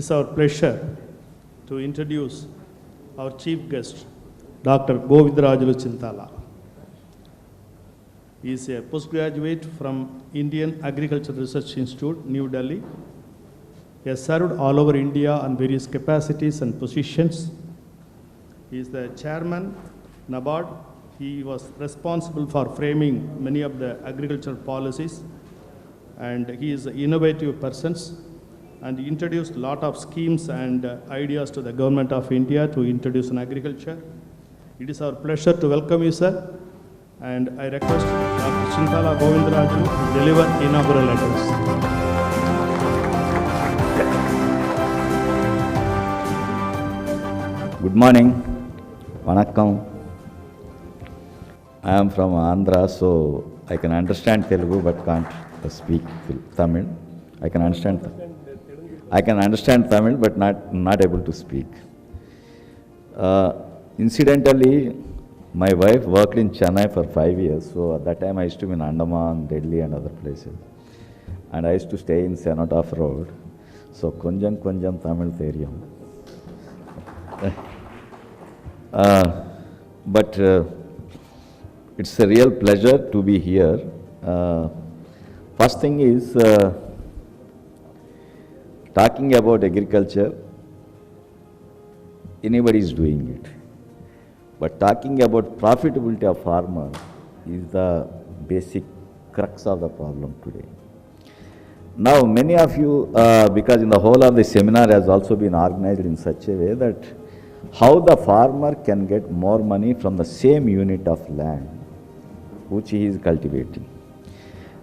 is our pleasure to introduce our chief guest, Dr. Govinda Rajulu Chintala. He is a postgraduate from Indian Agricultural Research Institute, New Delhi. He has served all over India on various capacities and positions. He is the chairman, NABARD. He was responsible for framing many of the agricultural policies, and he is an innovative person, and he introduced a lot of schemes and ideas to the government of India to introduce in agriculture. It is our pleasure to welcome you, sir, and I request Dr. Chintala Govinda Rajulu to deliver inaugural address. Good morning, Vanakkam. I am from Andhra, so I can understand Telugu but can't speak Tamil. I can understand Tamil but not able to speak. Incidentally, my wife worked in Chennai for 5 years, so at that time I used to be in Andaman, Delhi and other places. And I used to stay in Cenotaph Road, so konjam Tamil theriyum. But it's a real pleasure to be here. First thing is, talking about agriculture, anybody is doing it. But talking about profitability of farmer is the basic crux of the problem today. Now, many of you, because in the whole of the seminar has also been organized in such a way that how the farmer can get more money from the same unit of land which he is cultivating.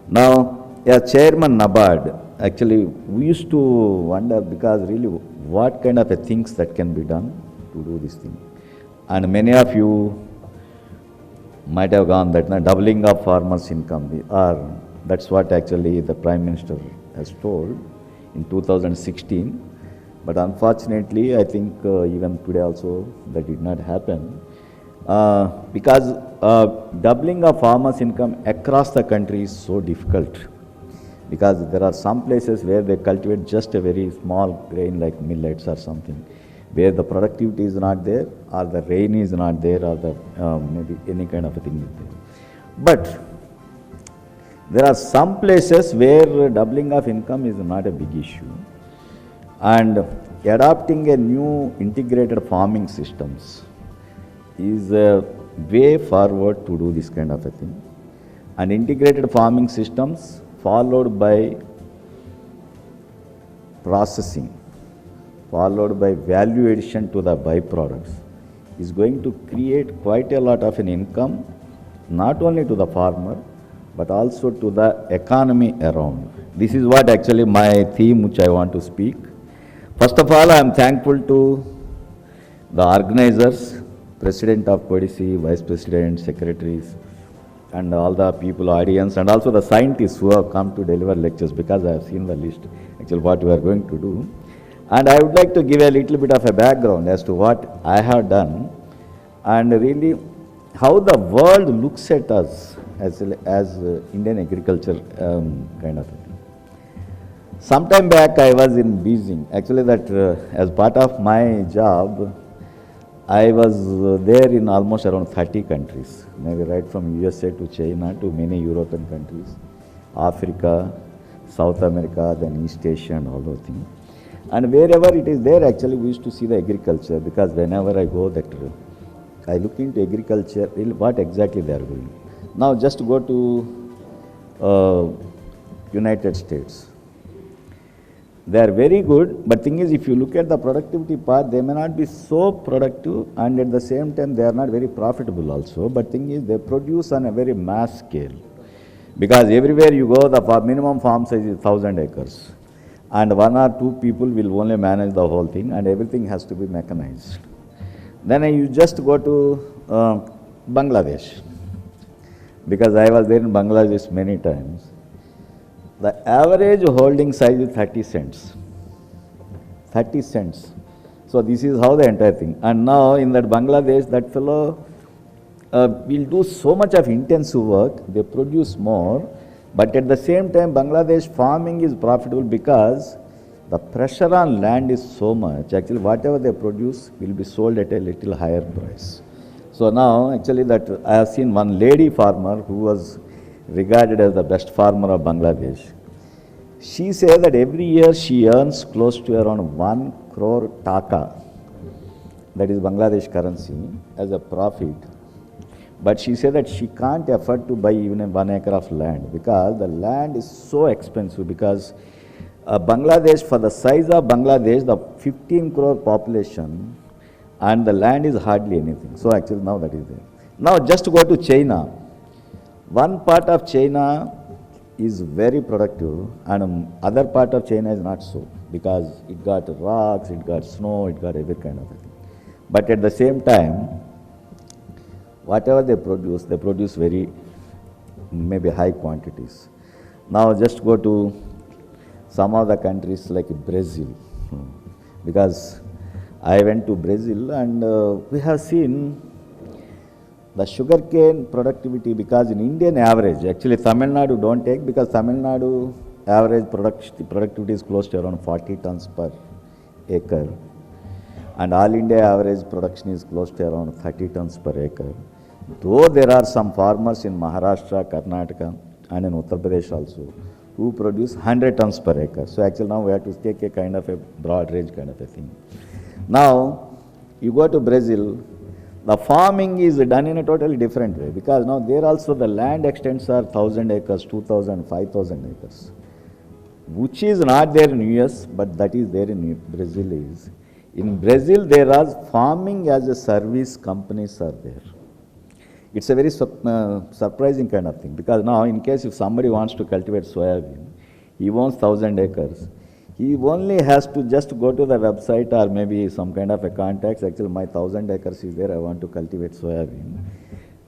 Now, as chairman NABARD, actually we used to wonder because really what kind of things that can be done to do this thing. And many of you might have gone that doubling of farmers' income, or that's what actually the Prime Minister has told in 2016. But unfortunately, I think even today also that did not happen. Because doubling of farmers' income across the country is so difficult, because there are some places where they cultivate just a very small grain like millets or something, where the productivity is not there, or the rain is not there, or the maybe any kind of a thing is there. But there are some places where doubling of income is not a big issue, and adopting a new integrated farming systems is a way forward to do this kind of a thing. And integrated farming systems followed by processing, followed by value addition to the byproducts, is going to create quite a lot of an income, not only to the farmer, but also to the economy around. This is what actually my theme which I want to speak. First of all, I am thankful to the organizers, President of PODC, Vice President, Secretaries, and all the people, audience, and also the scientists who have come to deliver lectures, because I have seen the list, actually what we are going to do. And I would like to give a little bit of a background as to what I have done, and really how the world looks at us as Indian agriculture kind of a thing. Sometime back I was in Beijing. Actually that as part of my job, I was there in almost around 30 countries, maybe right from USA to China to many European countries, Africa, South America, then East Asia and all those things. And wherever it is there, actually we used to see the agriculture, because whenever I go that, I look into agriculture, what exactly they are doing. Now just go to United States. They are very good, but thing is, if you look at the productivity part, they may not be so productive, and at the same time they are not very profitable also. But thing is, they produce on a very mass scale, because everywhere you go, the minimum farm size is 1,000 acres, and 1 or 2 people will only manage the whole thing, and everything has to be mechanized. Then you just go to Bangladesh, because I was there in Bangladesh many times. The average holding size is 30 cents. 30 cents. So this is how the entire thing. And now in that Bangladesh, that fellow will do so much of intensive work, they produce more, but at the same time Bangladesh farming is profitable because the pressure on land is so much, actually whatever they produce will be sold at a little higher price. So now actually that I have seen one lady farmer who was regarded as the best farmer of Bangladesh. She says that every year she earns close to around 1 crore taka, that is Bangladesh currency, as a profit. But she said that she can't afford to buy even a 1 acre of land because the land is so expensive, because Bangladesh, for the size of Bangladesh, the 15 crore population, and the land is hardly anything. So actually now that is there. Now just go to China. One part of China is very productive and other part of China is not so, because it got rocks, it got snow, it got every kind of thing. But at the same time, whatever they produce very maybe high quantities. Now just go to some of the countries like Brazil, because I went to Brazil and we have seen the sugarcane productivity, because in Indian average, actually Tamil Nadu don't take, because Tamil Nadu average productivity is close to around 40 tons per acre, and all India average production is close to around 30 tons per acre. Though there are some farmers in Maharashtra, Karnataka and in Uttar Pradesh also who produce 100 tons per acre. So actually now we have to take a kind of a broad range kind of a thing. Now you go to Brazil, the farming is done in a totally different way, because now there also the land extents are 1,000 acres, 2,000, 5,000 acres, which is not there in US, but that is there in Brazil is. In Brazil there are farming as a service companies are there. It's a very surprising kind of thing, because now in case if somebody wants to cultivate soybean, he owns 1,000 acres. He only has to just go to the website or maybe some kind of a contacts, actually my 1,000 acres is there, I want to cultivate soybean.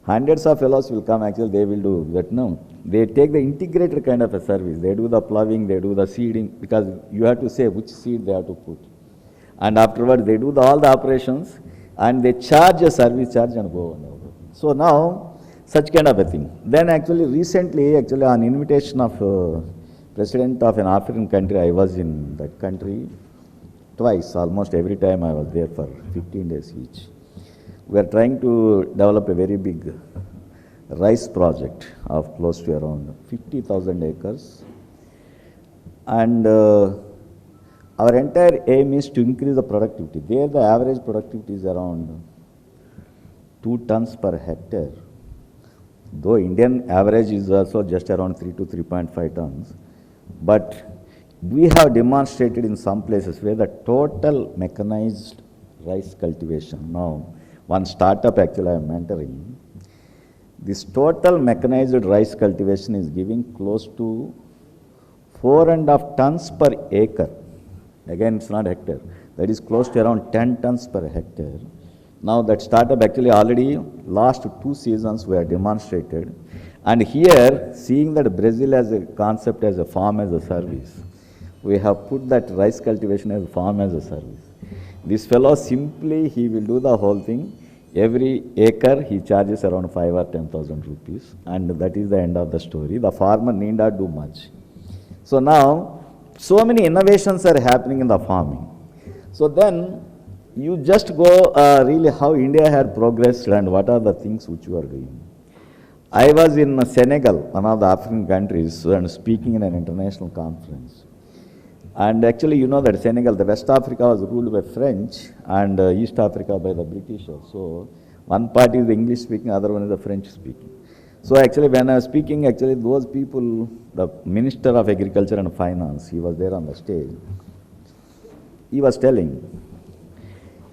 Hundreds of fellows will come, actually they will do that. No, they take the integrated kind of a service. They do the ploughing, they do the seeding, because you have to say which seed they have to put. And afterwards they do all the operations and they charge a service charge and go on. So now, such kind of a thing. Then actually recently, actually on invitation of President of an African country, I was in that country twice, almost every time I was there for 15 days each. We are trying to develop a very big rice project of close to around 50,000 acres. And our entire aim is to increase the productivity. There the average productivity is around 2 tons per hectare. Though Indian average is also just around 3 to 3.5 tons. But we have demonstrated in some places where the total mechanized rice cultivation. Now, one startup actually I am mentoring. This total mechanized rice cultivation is giving close to 4.5 tons per acre. Again, it's not hectare. That is close to around 10 tons per hectare. Now that startup actually already last 2 seasons we have demonstrated. And here, seeing that Brazil as a concept as a farm as a service, we have put that rice cultivation as a farm as a service. This fellow simply, he will do the whole thing. Every acre he charges around 5 or 10,000 rupees, and that is the end of the story. The farmer need not do much. So now, so many innovations are happening in the farming. So then, you just go really how India had progressed and what are the things which you are doing. I was in Senegal, one of the African countries, and speaking in an international conference. And actually, you know that Senegal, the West Africa was ruled by French and East Africa by the Britishers. So one part is the English speaking, other one is the French speaking. So actually, when I was speaking, actually those people, the Minister of Agriculture and Finance, he was there on the stage. He was telling,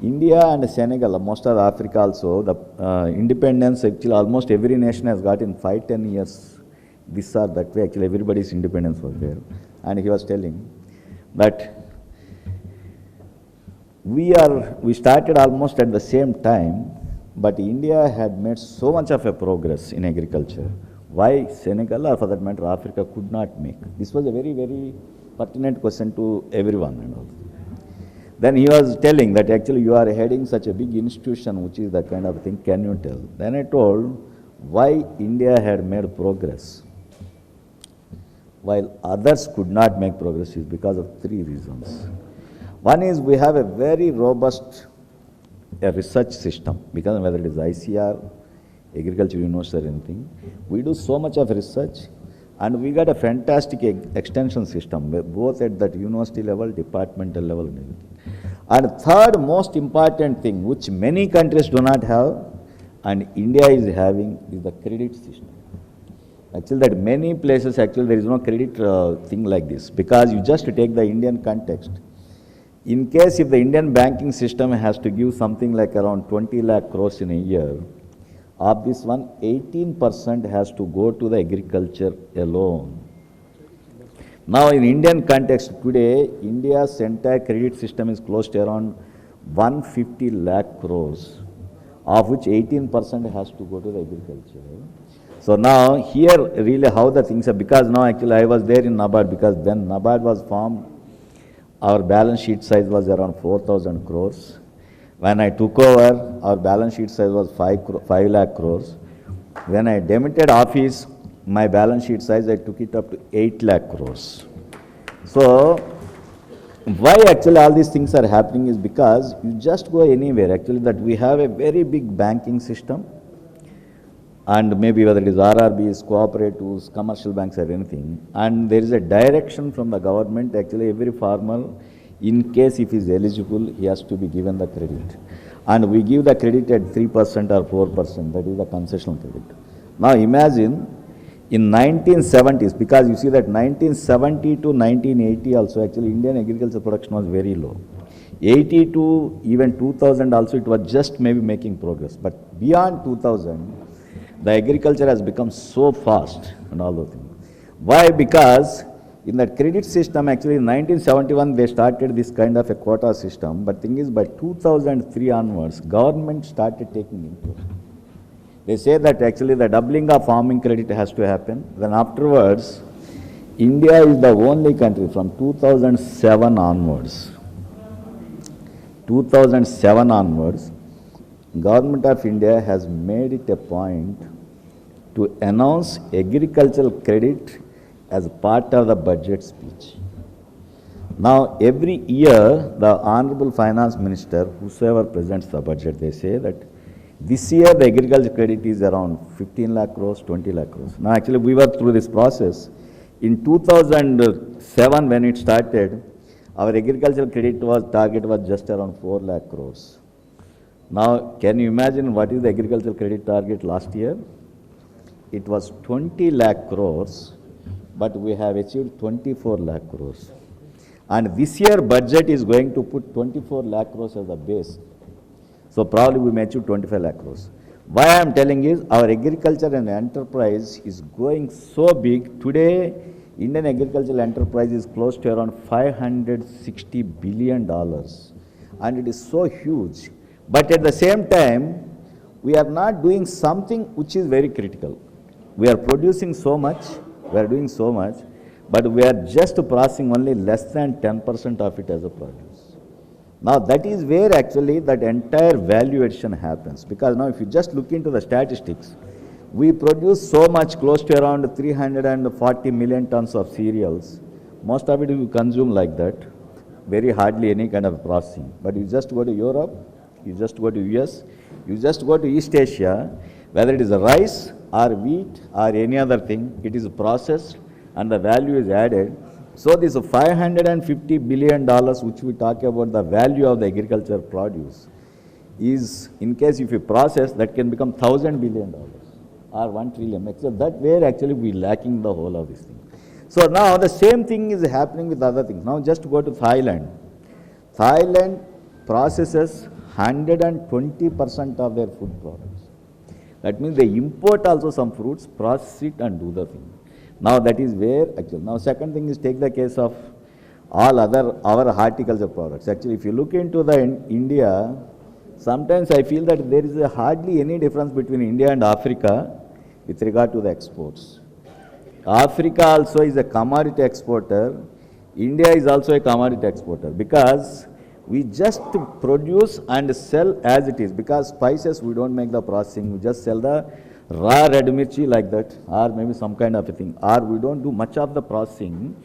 India and Senegal, most of Africa also, the independence, actually almost every nation has got in 5-10 years, this or that way, actually everybody's independence was there. And he was telling that we started almost at the same time, but India had made so much of a progress in agriculture. Why Senegal, or for that matter Africa, could not make? This was a very, very pertinent question to everyone and all. Then he was telling that actually you are heading such a big institution, which is that kind of thing, can you tell? Then I told why India had made progress. while others could not make progress is because of three reasons. One is we have a very robust research system, because whether it is ICR, agriculture university or anything, we do so much of research and we got a fantastic extension system, both at that university level, departmental level and everything. And third most important thing, which many countries do not have and India is having, is the credit system. Actually, that many places, actually, there is no credit thing like this, because you just take the Indian context. In case if the Indian banking system has to give something like around 20 lakh crores in a year, of this one, 18% has to go to the agriculture alone. Now, in Indian context today, India's entire credit system is close to around 150 lakh crores, of which 18% has to go to the agriculture. So now here really how the things are, because now actually I was there in NABARD, because when NABARD was formed, our balance sheet size was around 4,000 crores. When I took over, our balance sheet size was 5 lakh crores. When I demitted office, my balance sheet size, I took it up to 8 lakh crores. So why actually all these things are happening is because you just go anywhere, actually that we have a very big banking system, and maybe whether it is RRBs, cooperatives, commercial banks or anything, and there is a direction from the government, actually every farmer, in case if he is eligible, he has to be given the credit. And we give the credit at 3% or 4%, that is the concessional credit. Now imagine, in 1970s, because you see that 1970 to 1980 also, actually Indian agriculture production was very low. 80 to even 2000 also, it was just maybe making progress. But beyond 2000, the agriculture has become so fast and all those things. Why? Because in that credit system, actually in 1971, they started this kind of a quota system. But thing is, by 2003 onwards, government started taking interest. They say that actually the doubling of farming credit has to happen. Then afterwards, India is the only country from 2007 onwards, Government of India has made it a point to announce agricultural credit as part of the budget speech. Now, every year, the Honorable Finance Minister, whosoever presents the budget, they say that this year the agriculture credit is around 15 lakh crores, 20 lakh crores. Now, actually, we were through this process. In 2007, when it started, our agricultural credit target was just around 4 lakh crores. Now, can you imagine what is the agricultural credit target last year? It was 20 lakh crores, but we have achieved 24 lakh crores. And this year budget is going to put 24 lakh crores as a base. So probably we may achieve 25 lakh crores. Why I am telling is, our agriculture and enterprise is going so big. Today, Indian agricultural enterprise is close to around $560 billion. And it is so huge. But at the same time, we are not doing something which is very critical. We are producing so much, we are doing so much, but we are just processing only less than 10% of it as a produce. Now that is where actually that entire value addition happens. Because now if you just look into the statistics, we produce so much, close to around 340 million tons of cereals. Most of it we consume like that, very hardly any kind of processing. But you just go to Europe, you just go to US, you just go to East Asia, whether it is a rice or wheat or any other thing, it is processed and the value is added. So this $550 billion which we talk about, the value of the agriculture produce, is, in case if you process, that can become $1,000 billion or 1 trillion. Except that where actually we lacking the whole of this thing. So now the same thing is happening with other things. Now just go to Thailand. Thailand processes 120% of their food products. That means they import also some fruits, process it and do the thing. Now that is where actually, now second thing is, take the case of all other, our horticulture products. Actually, if you look into the India, sometimes I feel that there is hardly any difference between India and Africa with regard to the exports. Africa also is a commodity exporter. India is also a commodity exporter, because we just produce and sell as it is. Because spices, we don't make the processing, we just sell the raw red mirchi like that, or maybe some kind of a thing, or we don't do much of the processing,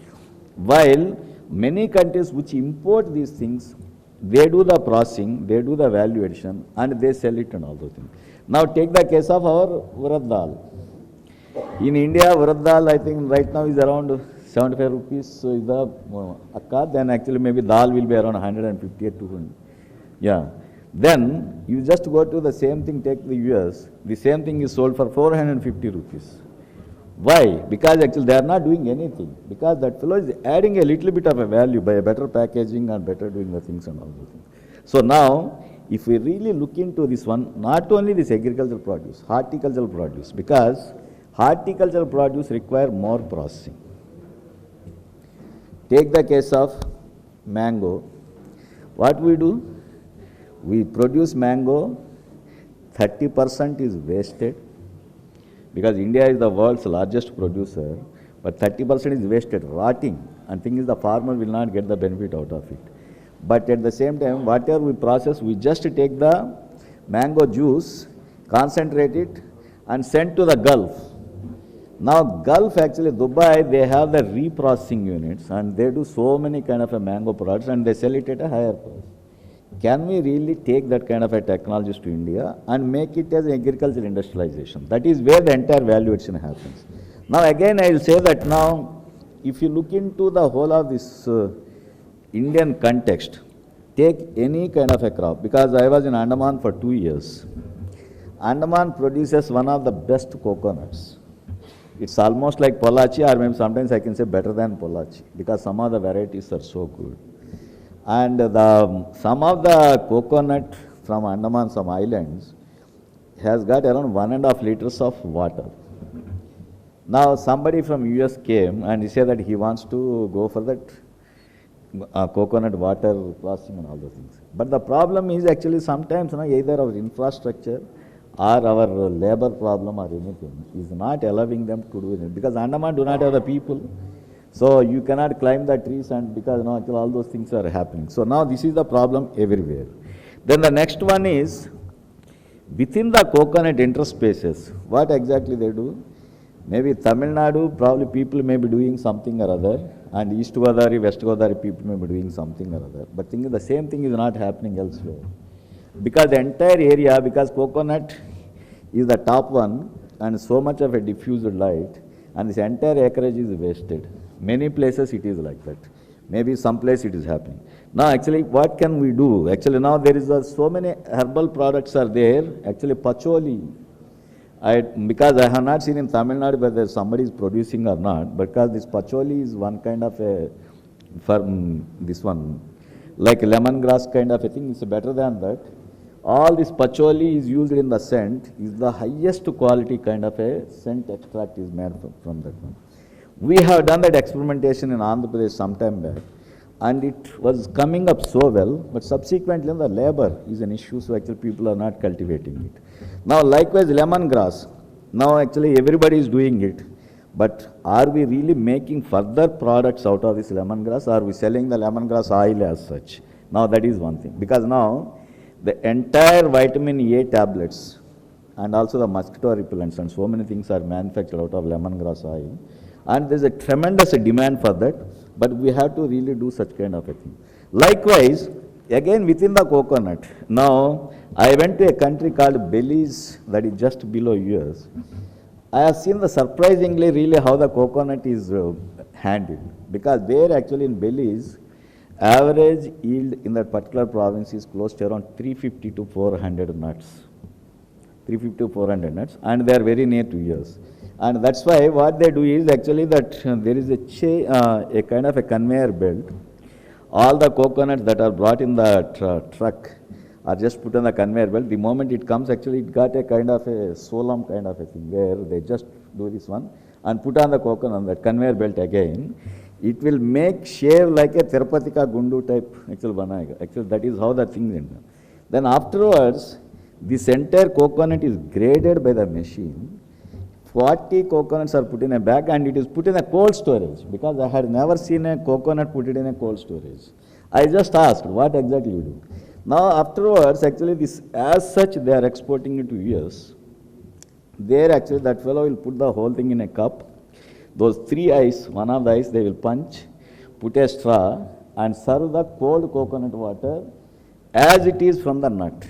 while many countries which import these things, they do the processing, they do the value addition, and they sell it and all those things. Now take the case of our urad dal. In India, urad dal, I think right now is around 75 rupees so is the akka, then actually maybe dal will be around 150 or 200. Yeah. Then you just go to the same thing, take the US, the same thing is sold for 450 rupees. Why? Because actually they are not doing anything. Because that fellow is adding a little bit of a value by a better packaging and better doing the things and all those things. So now, if we really look into this one, not only this agricultural produce, horticultural produce, because horticultural produce require more processing. Take the case of mango. What we do? We produce mango, 30% is wasted, because India is the world's largest producer, but 30% is wasted, rotting, and thing is the farmer will not get the benefit out of it. But at the same time, whatever we process, we just take the mango juice, concentrate it, and send to the Gulf. Now Gulf, actually Dubai, they have the reprocessing units, and they do so many kind of a mango products, and they sell it at a higher price. Can we really take that kind of a technologies to India and make it as agricultural industrialization? That is where the entire value addition happens. Now again I will say that now, if you look into the whole of this Indian context, take any kind of a crop, because I was in Andaman for 2 years. Andaman produces one of the best coconuts. It's almost like Pollachi, or maybe sometimes I can say better than Pollachi, because some of the varieties are so good. And some of the coconut from Andaman, some islands, has got around 1.5 liters of water. Now somebody from US came and he said that he wants to go for that coconut water processing and all those things. But the problem is actually sometimes either our infrastructure or our labor problem or anything is not allowing them to do it, because Andaman do not have the people. So you cannot climb the trees, and because all those things are happening. So now this is the problem everywhere. Then the next one is, within the coconut interspaces, what exactly they do? Maybe Tamil Nadu, probably people may be doing something or other, and East Godavari, West Godavari people may be doing something or other. But the same thing is not happening elsewhere. Because the entire area, because coconut is the top one, and so much of a diffused light, and this entire acreage is wasted. Many places it is like that. Maybe some place it is happening. Now actually what can we do? Actually now there is so many herbal products are there. Actually pacholi, because I have not seen in Tamil Nadu whether somebody is producing or not, because this pacholi is one kind of a, this one, like lemongrass kind of a thing, it's better than that. All this pacholi is used in the scent, is the highest quality kind of a scent extract is made from that one. We have done that experimentation in Andhra Pradesh some time back, and it was coming up so well, but subsequently the labor is an issue, so actually people are not cultivating it. Now likewise lemongrass, now actually everybody is doing it, but are we really making further products out of this lemongrass? Are we selling the lemongrass oil as such? Now that is one thing, because now the entire vitamin A tablets and also the mosquito repellents and so many things are manufactured out of lemongrass oil. And there is a tremendous demand for that, but we have to really do such kind of a thing. Likewise, again within the coconut, now I went to a country called Belize, that is just below US. I have seen the surprisingly really how the coconut is handled, because there actually in Belize, average yield in that particular province is close to around 350 to 400 nuts. 350 to 400 nuts, and they are very near to US. And that's why what they do is actually that there is a kind of a conveyor belt. All the coconuts that are brought in the truck are just put on the conveyor belt. The moment it comes, actually it got a kind of a solam kind of a thing where they just do this one and put on the coconut on that conveyor belt again. It will make shave like a Tirupatika Gundu type actual banayega. Actually that is how the thing is done. Then afterwards, this entire coconut is graded by the machine. 40 coconuts are put in a bag and it is put in a cold storage, because I had never seen a coconut put it in a cold storage. I just asked, what exactly you do? Now afterwards, actually this as such they are exporting it to US. There actually that fellow will put the whole thing in a cup. Those three ice, one of the ice they will punch, put a straw and serve the cold coconut water as it is from the nut.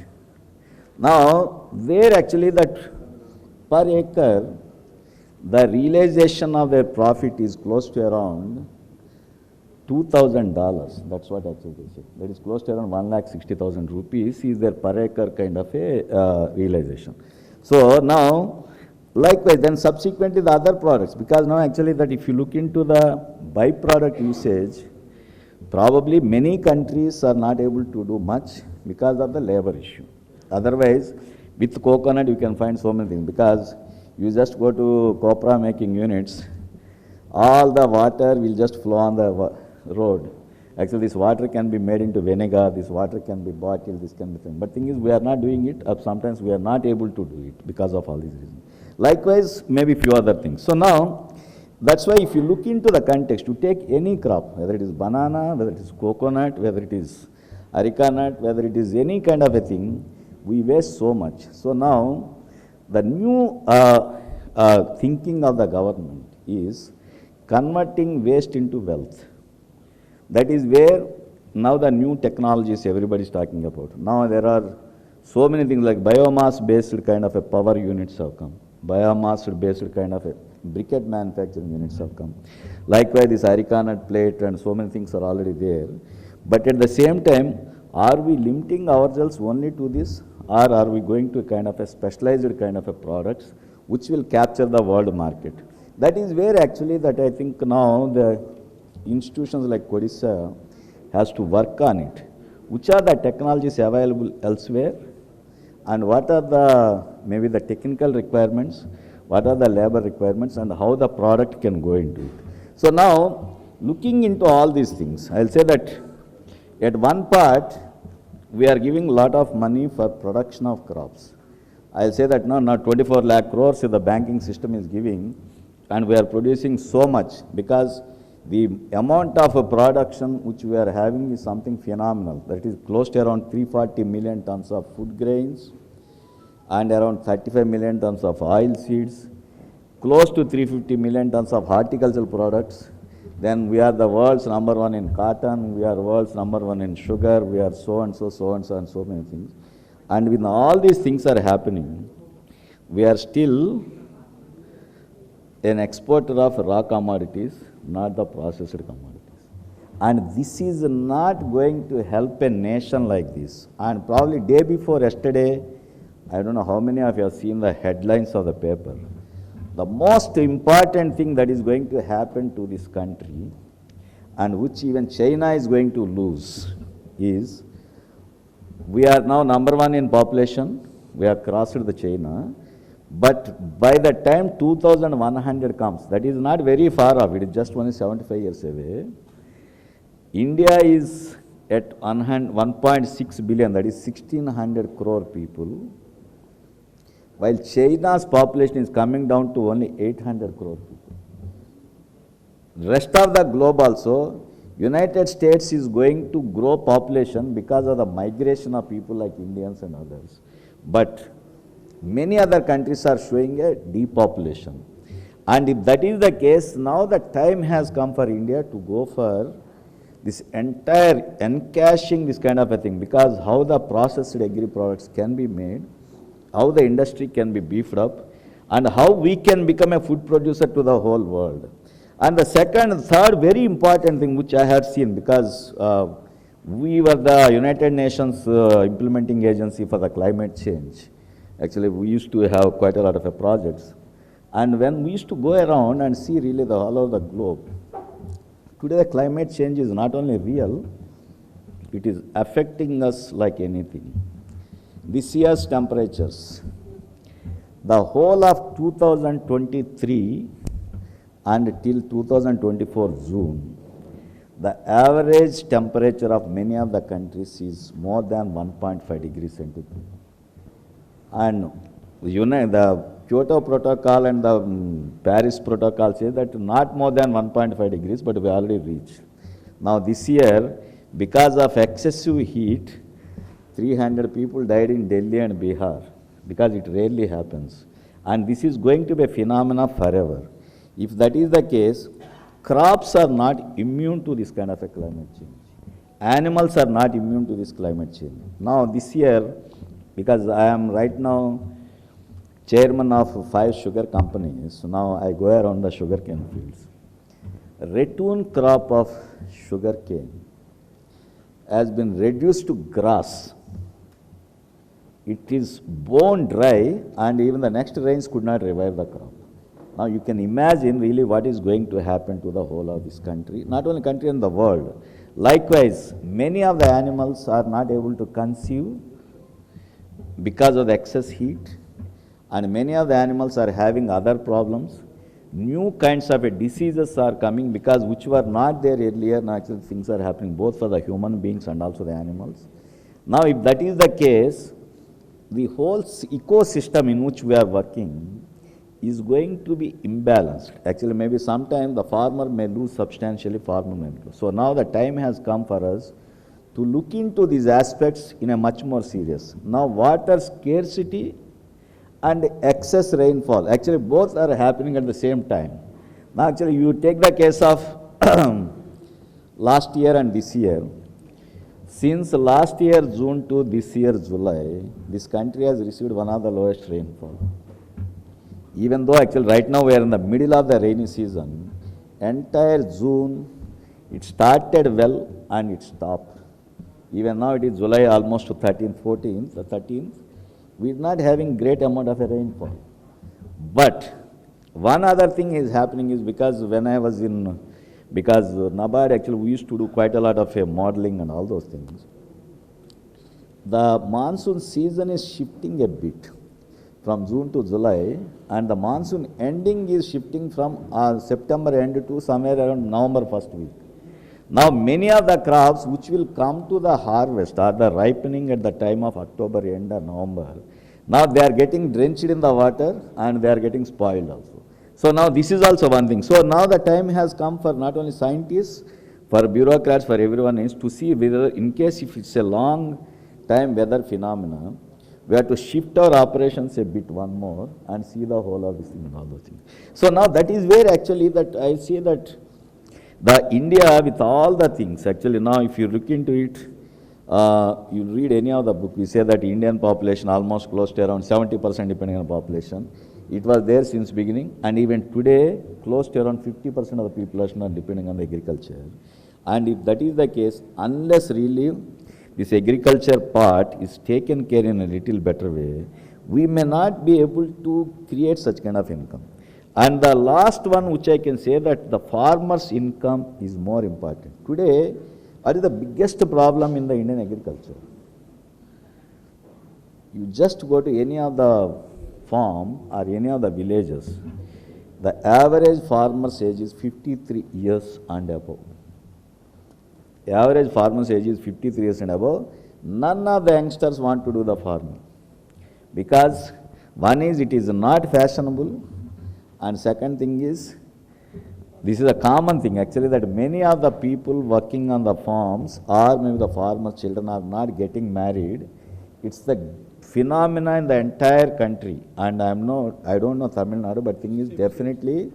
Now, there actually that per acre, the realization of their profit is close to around $2,000. That's what actually they say. That is close to around 1,60,000 rupees is their per acre kind of a realization. So now, likewise, then subsequently the other products, because now actually that if you look into the byproduct usage, probably many countries are not able to do much because of the labor issue. Otherwise, with coconut you can find so many things, because you just go to copra making units, all the water will just flow on the road. Actually, this water can be made into vinegar, this water can be bottled, this can be thing. But thing is, we are not doing it, or sometimes we are not able to do it because of all these reasons. Likewise, maybe few other things. So now, that's why if you look into the context, to take any crop, whether it is banana, whether it is coconut, whether it is areca nut, whether it is any kind of a thing, we waste so much. So now, the new thinking of the government is converting waste into wealth. That is where now the new technologies everybody is talking about. Now there are so many things like biomass based kind of a power units have come. Biomass based kind of a briquette manufacturing units have come. Likewise, this areca nut plate and so many things are already there. But at the same time, are we limiting ourselves only to this, or are we going to kind of a specialized kind of a products which will capture the world market? That is where actually that I think now the institutions like Odisha has to work on it. Which are the technologies available elsewhere, and what are the maybe the technical requirements, what are the labor requirements, and how the product can go into it. So now, looking into all these things, I'll say that at one part, we are giving a lot of money for production of crops. I'll say that now 24 lakh crores the banking system is giving, and we are producing so much because the amount of production which we are having is something phenomenal. That is close to around 340 million tons of food grains and around 35 million tons of oil seeds, close to 350 million tons of horticultural products. Then we are the world's number one in cotton, we are world's number one in sugar, we are so and so, so and so, and so many things. And when all these things are happening, we are still an exporter of raw commodities, not the processed commodities. And this is not going to help a nation like this. And probably day before yesterday, I don't know how many of you have seen the headlines of the paper. The most important thing that is going to happen to this country, and which even China is going to lose, is we are now number one in population, we have crossed the China, but by the time 2100 comes, that is not very far off, it is just only 75 years away, India is at 1.6 billion, that is 1600 crore people, while China's population is coming down to only 800 crore people. Rest of the globe also, United States is going to grow population because of the migration of people like Indians and others. But many other countries are showing a depopulation. And if that is the case, now the time has come for India to go for this entire encashing this kind of a thing, because how the processed agri products can be made, how the industry can be beefed up, and how we can become a food producer to the whole world. And the third very important thing which I had seen, because we were the United Nations implementing agency for the climate change. Actually, we used to have quite a lot of projects. And when we used to go around and see really all over the globe, today the climate change is not only real, it is affecting us like anything. This year's temperatures, the whole of 2023 and till 2024 June, the average temperature of many of the countries is more than 1.5 degrees centigrade. And the Kyoto Protocol and the Paris Protocol say that not more than 1.5 degrees, but we already reached. Now this year, because of excessive heat, 300 people died in Delhi and Bihar, because it rarely happens. And this is going to be a phenomena forever. If that is the case, crops are not immune to this kind of a climate change. Animals are not immune to this climate change. Now this year, because I am right now chairman of 5 sugar companies, so now I go around the sugarcane fields. Ratoon crop of sugarcane has been reduced to grass. It is bone dry, and even the next rains could not revive the crop. Now you can imagine really what is going to happen to the whole of this country, not only country and the world. Likewise, many of the animals are not able to conceive because of the excess heat, and many of the animals are having other problems. New kinds of diseases are coming because which were not there earlier. Now actually things are happening both for the human beings and also the animals. Now if that is the case, the whole ecosystem in which we are working is going to be imbalanced. Actually maybe sometime the farmer may lose substantially, farmer may lose. So now the time has come for us to look into these aspects in a much more serious. Now water scarcity and excess rainfall, actually both are happening at the same time. Now actually you take the case of last year and this year. Since last year June to this year July, this country has received one of the lowest rainfall. Even though actually right now we are in the middle of the rainy season, entire June it started well and it stopped. Even now it is July almost to 13th, 14th, the 13th. We are not having great amount of a rainfall. But one other thing is happening is because when I was in, because NABARD actually we used to do quite a lot of modeling and all those things. The monsoon season is shifting a bit from June to July, and the monsoon ending is shifting from September end to somewhere around November first week. Now many of the crops which will come to the harvest or the ripening at the time of October end or November, now they are getting drenched in the water and they are getting spoiled also. So now this is also one thing. So now the time has come for not only scientists, for bureaucrats, for everyone is to see whether in case if it's a long time weather phenomena, we have to shift our operations a bit one more and see the whole of this thing and all those things. So now that is where actually that I see that the India with all the things, actually now if you look into it, you read any of the book, we say that Indian population almost close to around 70% depending on population. It was there since beginning, and even today close to around 50% of the population are depending on the agriculture. And if that is the case, unless really this agriculture part is taken care in a little better way, we may not be able to create such kind of income. And the last one which I can say that the farmer's income is more important. Today, what is the biggest problem in the Indian agriculture? You just go to any of the farm or any of the villages, the average farmer's age is 53 years and above. The average farmer's age is 53 years and above. None of the youngsters want to do the farming. Because one is it is not fashionable, and second thing is, this is a common thing actually, that many of the people working on the farms or maybe the farmers' children are not getting married. It's the phenomena in the entire country, and I don't know Tamil Nadu, but thing is definitely,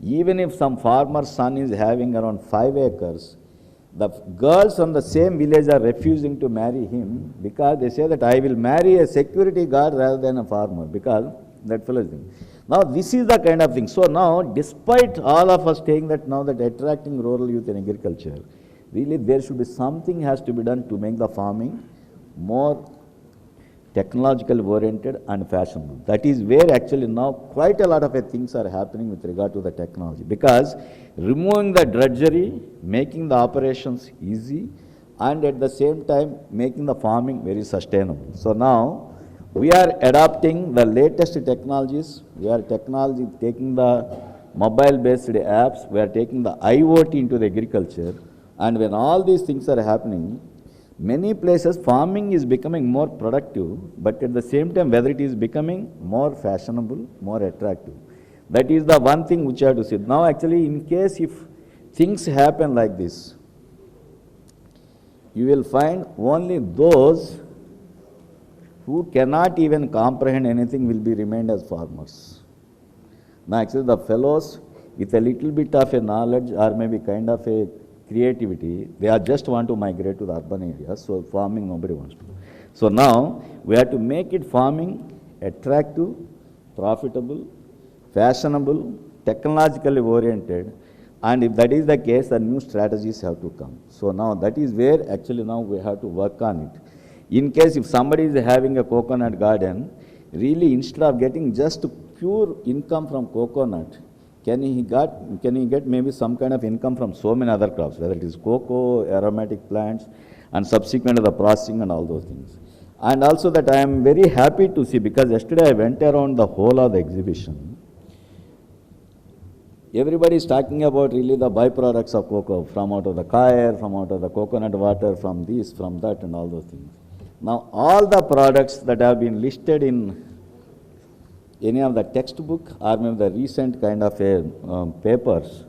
even if some farmer's son is having around 5 acres, the girls from the same village are refusing to marry him because they say that I will marry a security guard rather than a farmer, because that fellow is thing. Now this is the kind of thing. So now despite all of us saying that now that attracting rural youth in agriculture, really there should be something has to be done to make the farming more technological oriented and fashionable. That is where actually now quite a lot of things are happening with regard to the technology, because removing the drudgery, making the operations easy, and at the same time making the farming very sustainable. So now we are adopting the latest technologies. We are taking the mobile based apps, we are taking the IoT into the agriculture, and when all these things are happening, many places farming is becoming more productive, but at the same time whether it is becoming more fashionable, more attractive. That is the one thing which I have to say. Now actually in case if things happen like this, you will find only those who cannot even comprehend anything will be remained as farmers. Now actually the fellows with a little bit of a knowledge or maybe kind of a creativity, they are just want to migrate to the urban areas, so farming nobody wants to. So now we have to make it farming attractive, profitable, fashionable, technologically oriented, and if that is the case, the new strategies have to come. So now that is where actually now we have to work on it. In case if somebody is having a coconut garden, really instead of getting just pure income from coconut, can he get maybe some kind of income from so many other crops, whether it is cocoa, aromatic plants, and subsequent to the processing and all those things. And also that I am very happy to see, because yesterday I went around the whole of the exhibition. Everybody is talking about really the byproducts of cocoa, from out of the coir, from out of the coconut water, from this, from that, and all those things. Now, all the products that have been listed in any of the textbook or maybe the recent kind of papers,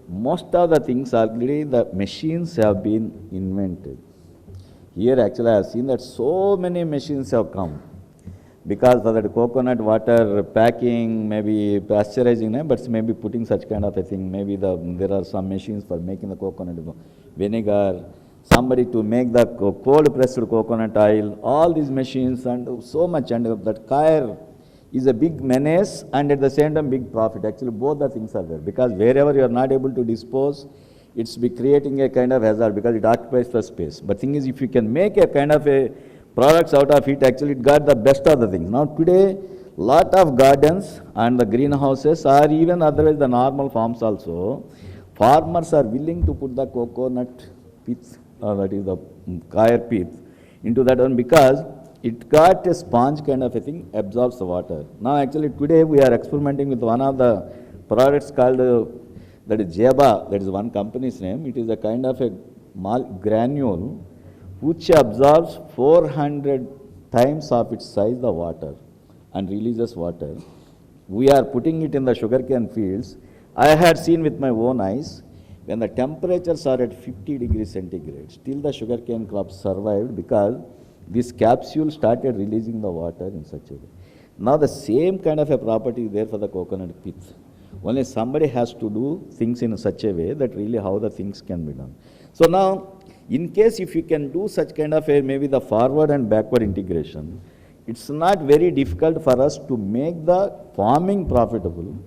most of the things already the machines have been invented. Here actually I have seen that so many machines have come. Because for that coconut water packing, maybe pasteurizing, but maybe putting such kind of a thing, maybe there are some machines for making the coconut vinegar, somebody to make the cold pressed coconut oil, all these machines and so much, and that coir is a big menace and at the same time big profit. Actually both the things are there, because wherever you are not able to dispose, it's be creating a kind of hazard because it occupies the space. But thing is, if you can make a kind of a products out of it, actually it got the best of the things. Now today, lot of gardens and the greenhouses or even otherwise the normal farms also, farmers are willing to put the coconut pith, that is the coir pith, into that one because it got a sponge kind of a thing, absorbs the water. Now actually today we are experimenting with one of the products called, that is Jeba, that is one company's name. It is a kind of a granule which absorbs 400 times of its size the water and releases water. We are putting it in the sugarcane fields. I had seen with my own eyes, when the temperatures are at 50 degrees centigrade, still the sugarcane crop survived because this capsule started releasing the water in such a way. Now the same kind of a property is there for the coconut pith. Only somebody has to do things in such a way that really how the things can be done. So now, in case if you can do such kind of a maybe the forward and backward integration, it's not very difficult for us to make the farming profitable.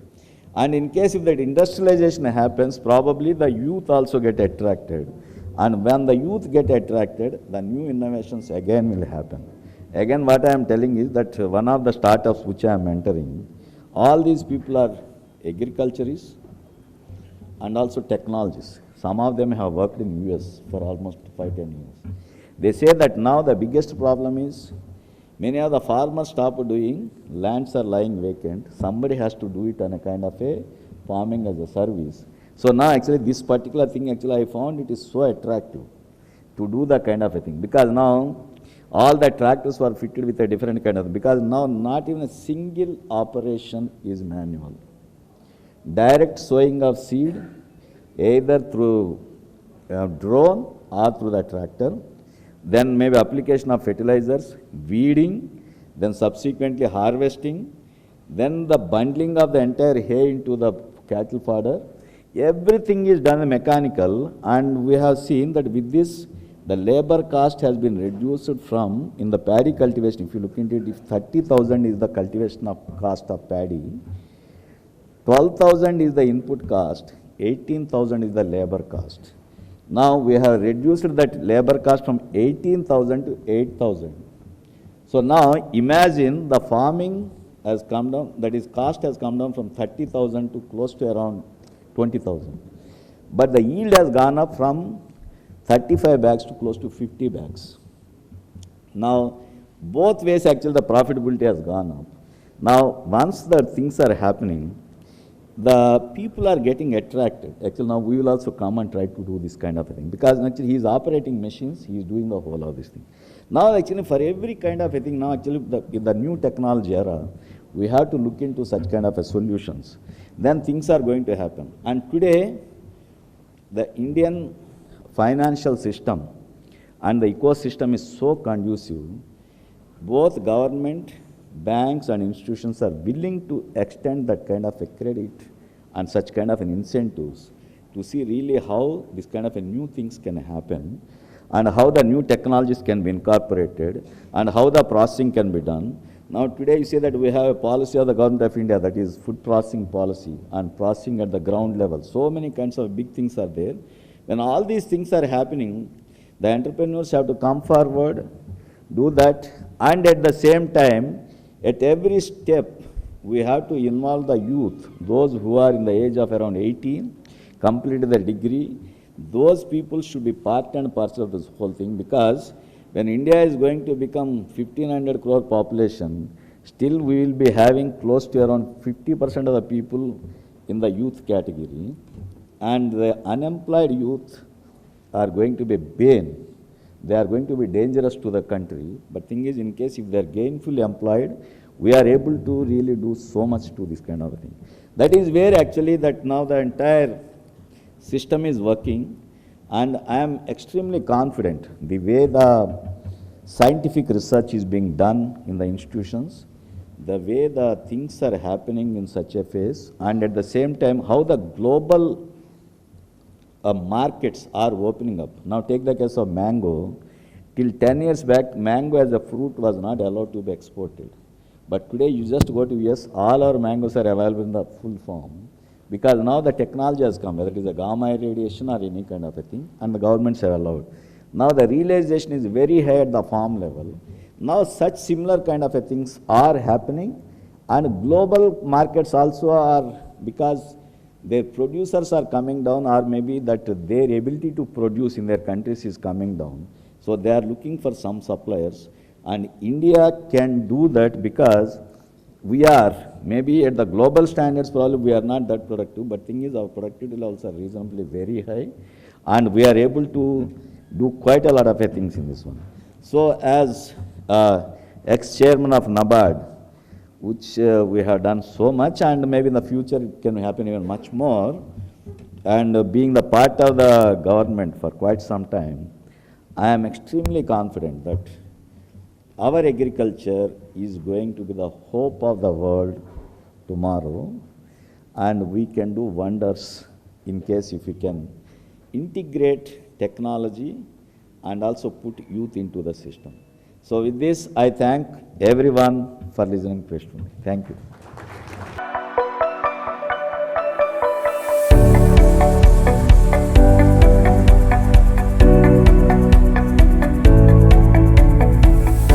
And in case if that industrialization happens, probably the youth also get attracted. And when the youth get attracted, the new innovations again will happen. Again, what I am telling is that one of the startups which I am mentoring, all these people are agriculturists and also technologists. Some of them have worked in US for almost 5-10 years. They say that now the biggest problem is many of the farmers stop doing, lands are lying vacant, somebody has to do it on a kind of a farming as a service. So now actually this particular thing actually I found it is so attractive to do that kind of a thing, because now all the tractors were fitted with a different kind of, because now not even a single operation is manual. Direct sowing of seed, either through drone or through the tractor, then maybe application of fertilizers, weeding, then subsequently harvesting, then the bundling of the entire hay into the cattle fodder. Everything is done mechanical, and we have seen that with this, the labor cost has been reduced from, in the paddy cultivation, if you look into it, if 30,000 is the cultivation of cost of paddy, 12,000 is the input cost, 18,000 is the labor cost. Now we have reduced that labor cost from 18,000 to 8,000. So now imagine the farming has come down, that is cost has come down from 30,000 to close to around 20,000. But the yield has gone up from 35 bags to close to 50 bags. Now both ways actually the profitability has gone up. Now once the things are happening, the people are getting attracted. Actually now we will also come and try to do this kind of a thing, because actually he is operating machines, he is doing the whole of this thing. Now actually for every kind of a thing, now actually in the new technology era, we have to look into such kind of a solutions. Then things are going to happen. And today, the Indian financial system and the ecosystem is so conducive. both government, banks and institutions are willing to extend that kind of a credit and such kind of an incentives to see really how this kind of a new things can happen and how the new technologies can be incorporated and how the processing can be done. Now today you say that we have a policy of the government of India, that is food processing policy and processing at the ground level. So many kinds of big things are there. When all these things are happening, the entrepreneurs have to come forward, do that, and at the same time, at every step, we have to involve the youth, those who are in the age of around 18, completed their degree. Those people should be part and parcel of this whole thing, because when India is going to become 1500 crore population, still we will be having close to around 50% of the people in the youth category, and the unemployed youth are going to be bane. They are going to be dangerous to the country. But thing is, in case if they are gainfully employed, we are able to really do so much to this kind of thing. That is where actually that now the entire system is working, and I am extremely confident the way the scientific research is being done in the institutions, the way the things are happening in such a phase, and at the same time how the global markets are opening up. Now take the case of mango. Till 10 years back, mango as a fruit was not allowed to be exported. But today you just go to US, all our mangoes are available in the full form, because now the technology has come, whether it is a gamma radiation or any kind of a thing, and the governments have allowed. Now the realization is very high at the farm level. Now such similar kind of a things are happening, and global markets also are, because their producers are coming down, or maybe that their ability to produce in their countries is coming down. So they are looking for some suppliers, and India can do that, because we are, maybe at the global standards probably we are not that productive, but thing is our productivity levels are reasonably very high, and we are able to do quite a lot of things in this one. So as ex-chairman of NABARD, which we have done so much, and maybe in the future it can happen even much more, and being the part of the government for quite some time, I am extremely confident that our agriculture is going to be the hope of the world tomorrow, and we can do wonders in case if we can integrate technology and also put youth into the system. So with this, I thank everyone for listening patiently. Thank you.